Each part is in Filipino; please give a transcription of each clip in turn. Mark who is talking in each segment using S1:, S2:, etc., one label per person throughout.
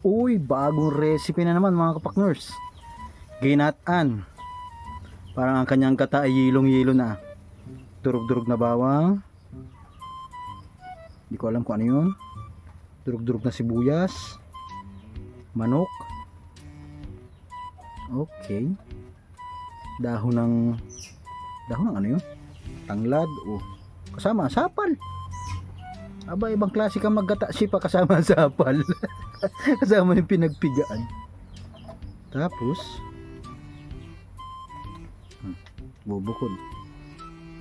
S1: Uy, bagong recipe na naman mga kapakners. Ginatan. Parang ang kanyang kata ay yilong-yilo na. Durug-durug na bawang. Hindi ko alam kung ano yun. Durug-durug na sibuyas. Manok. Okay. Dahon ng ano yun? Tanglad. Oh. Kasama sapal. Aba, ibang klase kang maggata sipa kasama ang sapal. Kasama yung pinagpigaan. Tapos bubukod.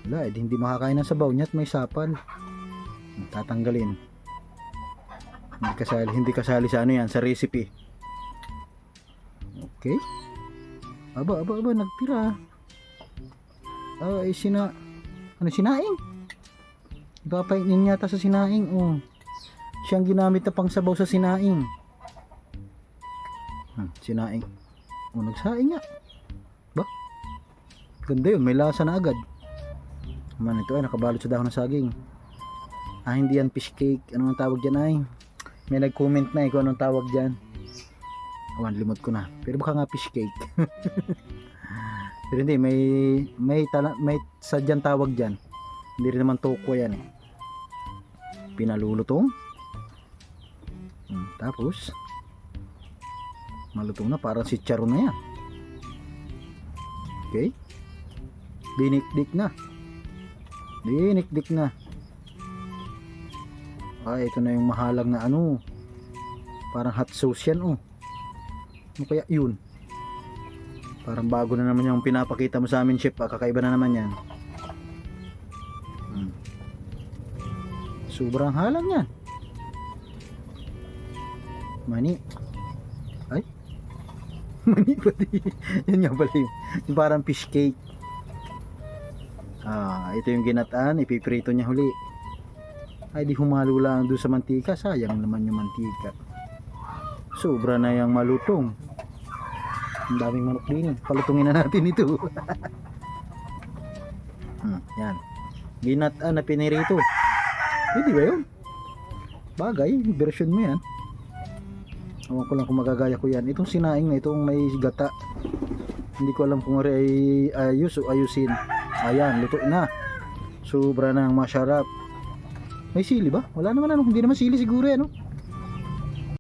S1: Wala, hindi makakain ng sabaw niya at may sapal. Tatanggalin. Hindi kasali sa ano yan, sa recipe. Okay. Aba, nagtira. Ay, sinaing? Ipapainin yata sa sinaing. Oh. Siyang ginamit na pang sabaw sa sinaing. Sinaing. Oh, nagsaing nga. Ba? Ganda yun, may lasa na agad. Man, ito ay nakabalot sa dahon ng saging. Hindi yan fish cake. Ano ang tawag dyan ay? May nag-comment na kung anong tawag dyan. Limot ko na. Pero baka nga fish cake. Pero hindi, may sadyang tawag dyan. Hindi rin naman toko yan eh. Pinalulutong. Tapos malutong na, parang si Charo na yan. Okay. Dinikdik na. Ito na yung mahalag na ano. Parang hot sauce yan oh. Ano kaya yun? Parang bago na naman yung pinapakita mo sa amin, chef. Kakaiba na naman yan. Sobrang halang yan. Mani. Ay. Mani pati. Yan nga pala yung parang fish cake. Ito yung ginataan. Ipiprito niya huli. Ay, di humalo lang doon sa mantika. Sayang naman yung mantika. Sobra na yung malutong. Ang daming manok din. Palutungin na natin ito. Yan. Ginataan na pinirito. Hindi ba yun? Bagay, version mo yan. Awan ko lang kung magagaya ko yan. Itong sinaing na itong may gata. Hindi ko alam kung ay ayus o ayusin. Ayan, luto na. Sobra na ang masarap. May sili ba? Wala naman ano. Hindi naman sili siguro yan. No?